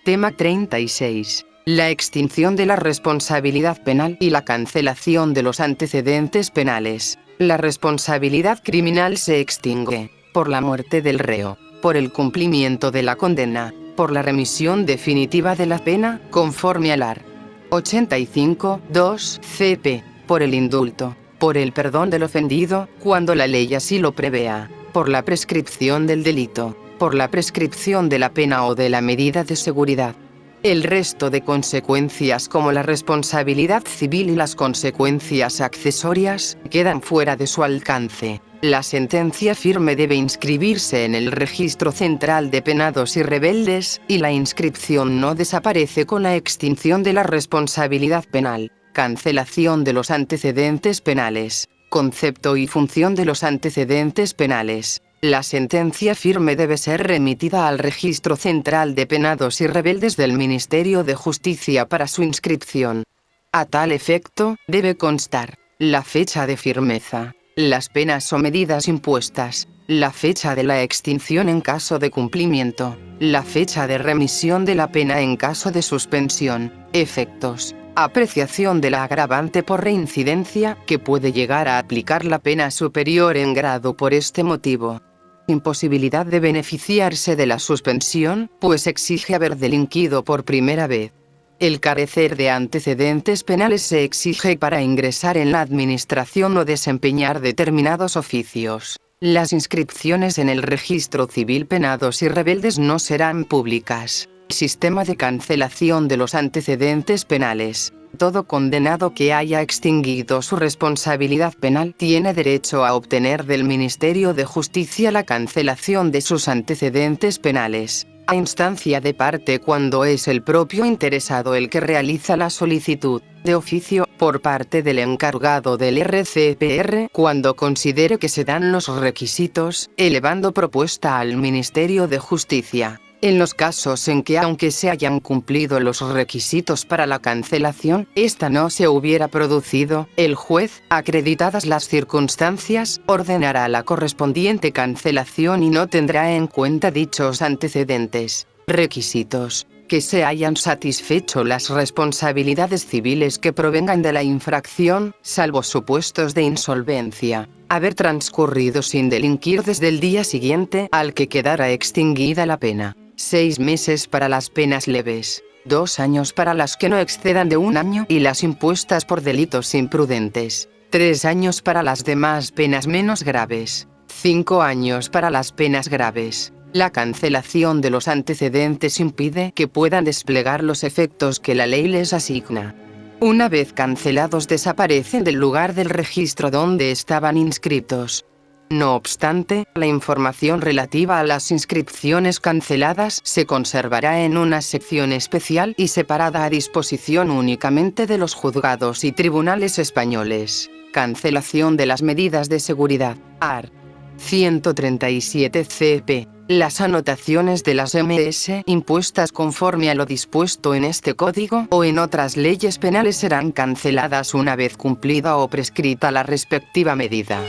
Tema 36. La extinción de la responsabilidad penal y la cancelación de los antecedentes penales. La responsabilidad criminal se extingue por la muerte del reo, por el cumplimiento de la condena, por la remisión definitiva de la pena, conforme al art. 85.2 CP, por el indulto, por el perdón del ofendido, cuando la ley así lo prevea, por la prescripción del delito, por la prescripción de la pena o de la medida de seguridad. El resto de consecuencias como la responsabilidad civil y las consecuencias accesorias quedan fuera de su alcance. La sentencia firme debe inscribirse en el Registro Central de Penados y Rebeldes, y la inscripción no desaparece con la extinción de la responsabilidad penal. Cancelación de los antecedentes penales. Concepto y función de los antecedentes penales. La sentencia firme debe ser remitida al Registro Central de Penados y Rebeldes del Ministerio de Justicia para su inscripción. A tal efecto, debe constar la fecha de firmeza, las penas o medidas impuestas, la fecha de la extinción en caso de cumplimiento, la fecha de remisión de la pena en caso de suspensión, efectos, apreciación de la agravante por reincidencia, que puede llegar a aplicar la pena superior en grado por este motivo. Imposibilidad de beneficiarse de la suspensión, pues exige haber delinquido por primera vez. El carecer de antecedentes penales se exige para ingresar en la administración o desempeñar determinados oficios. Las inscripciones en el Registro Civil Penados y Rebeldes no serán públicas. Sistema de cancelación de los antecedentes penales. Todo condenado que haya extinguido su responsabilidad penal tiene derecho a obtener del Ministerio de Justicia la cancelación de sus antecedentes penales, a instancia de parte cuando es el propio interesado el que realiza la solicitud, de oficio, por parte del encargado del RCPR, cuando considere que se dan los requisitos, elevando propuesta al Ministerio de Justicia. En los casos en que aunque se hayan cumplido los requisitos para la cancelación, esta no se hubiera producido, el juez, acreditadas las circunstancias, ordenará la correspondiente cancelación y no tendrá en cuenta dichos antecedentes. Requisitos: que se hayan satisfecho las responsabilidades civiles que provengan de la infracción, salvo supuestos de insolvencia. Haber transcurrido sin delinquir desde el día siguiente al que quedara extinguida la pena. 6 meses para las penas leves, 2 años para las que no excedan de 1 año y las impuestas por delitos imprudentes, 3 años para las demás penas menos graves, 5 años para las penas graves. La cancelación de los antecedentes impide que puedan desplegar los efectos que la ley les asigna. Una vez cancelados desaparecen del lugar del registro donde estaban inscritos. No obstante, la información relativa a las inscripciones canceladas se conservará en una sección especial y separada a disposición únicamente de los juzgados y tribunales españoles. Cancelación de las medidas de seguridad. Art. 137 CP. Las anotaciones de las MS impuestas conforme a lo dispuesto en este código o en otras leyes penales serán canceladas una vez cumplida o prescrita la respectiva medida.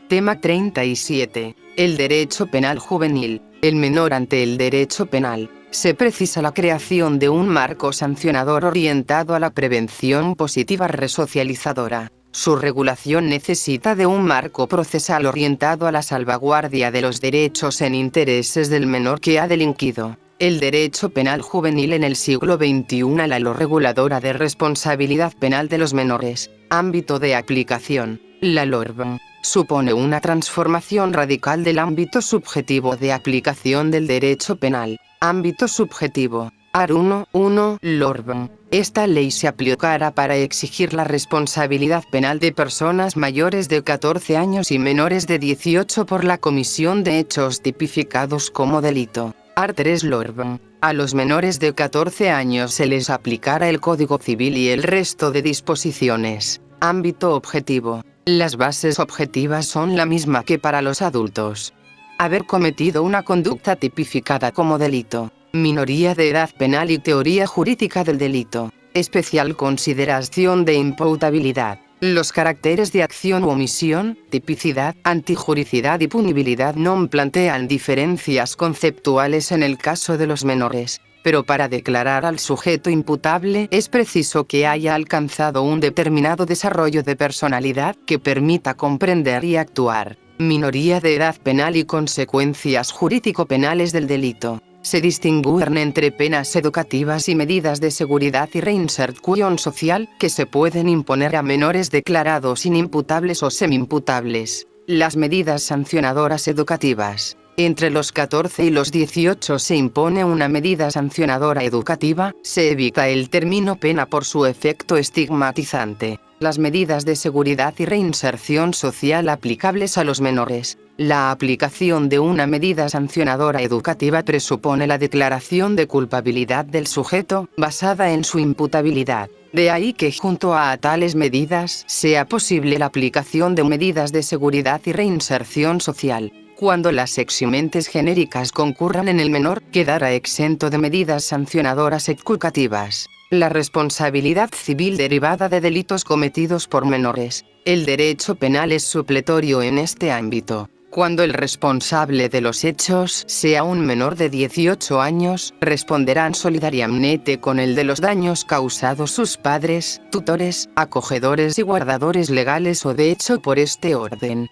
Tema 37. El derecho penal juvenil. El menor ante el derecho penal. Se precisa la creación de un marco sancionador orientado a la prevención positiva resocializadora. Su regulación necesita de un marco procesal orientado a la salvaguardia de los derechos en intereses del menor que ha delinquido. El derecho penal juvenil en el siglo XXI. La ley reguladora de responsabilidad penal de los menores. Ámbito de aplicación. La LORB supone una transformación radical del ámbito subjetivo de aplicación del derecho penal. Ámbito subjetivo. Art. 1.1 LORB. Esta ley se aplicará para exigir la responsabilidad penal de personas mayores de 14 años y menores de 18 por la comisión de hechos tipificados como delito. Art. 3 LORB. A los menores de 14 años se les aplicará el Código Civil y el resto de disposiciones. Ámbito objetivo. Las bases objetivas son la misma que para los adultos. Haber cometido una conducta tipificada como delito. Minoría de edad penal y teoría jurídica del delito. Especial consideración de imputabilidad. Los caracteres de acción u omisión, tipicidad, antijuricidad y punibilidad no plantean diferencias conceptuales en el caso de los menores, pero para declarar al sujeto imputable es preciso que haya alcanzado un determinado desarrollo de personalidad que permita comprender y actuar. Minoría de edad penal y consecuencias jurídico-penales del delito. Se distinguen entre penas educativas y medidas de seguridad y reinserción social que se pueden imponer a menores declarados inimputables o semiimputables. Las medidas sancionadoras educativas. Entre los 14 y los 18 se impone una medida sancionadora educativa, se evita el término pena por su efecto estigmatizante. Las medidas de seguridad y reinserción social aplicables a los menores. La aplicación de una medida sancionadora educativa presupone la declaración de culpabilidad del sujeto, basada en su imputabilidad. De ahí que junto a tales medidas sea posible la aplicación de medidas de seguridad y reinserción social. Cuando las eximentes genéricas concurran en el menor, quedará exento de medidas sancionadoras educativas. La responsabilidad civil derivada de delitos cometidos por menores. El derecho penal es supletorio en este ámbito. Cuando el responsable de los hechos sea un menor de 18 años, responderán solidariamente con el de los daños causados sus padres, tutores, acogedores y guardadores legales o de hecho por este orden.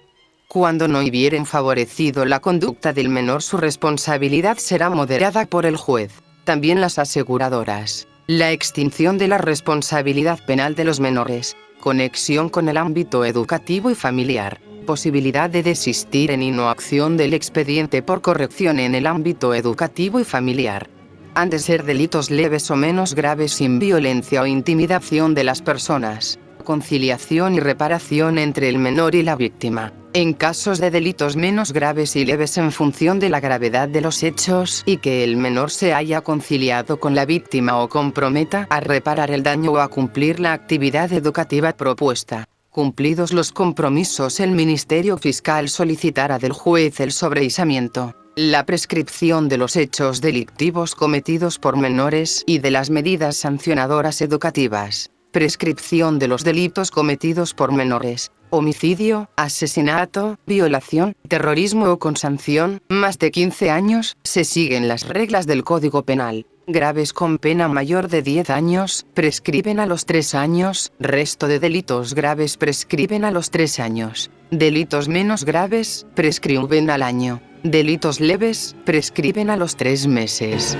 Cuando no hubieren favorecido la conducta del menor, su responsabilidad será moderada por el juez. También las aseguradoras. La extinción de la responsabilidad penal de los menores. Conexión con el ámbito educativo y familiar. Posibilidad de desistir en inacción del expediente por corrección en el ámbito educativo y familiar. Han de ser delitos leves o menos graves sin violencia o intimidación de las personas. Conciliación y reparación entre el menor y la víctima. En casos de delitos menos graves y leves en función de la gravedad de los hechos y que el menor se haya conciliado con la víctima o comprometa a reparar el daño o a cumplir la actividad educativa propuesta. Cumplidos los compromisos, el Ministerio Fiscal solicitará del juez el sobreseimiento, la prescripción de los hechos delictivos cometidos por menores y de las medidas sancionadoras educativas. Prescripción de los delitos cometidos por menores. Homicidio, asesinato, violación, terrorismo o con sanción, más de 15 años, se siguen las reglas del Código Penal. Graves con pena mayor de 10 años, prescriben a los 3 años, resto de delitos graves prescriben a los 3 años. Delitos menos graves, prescriben al año. Delitos leves, prescriben a los 3 meses.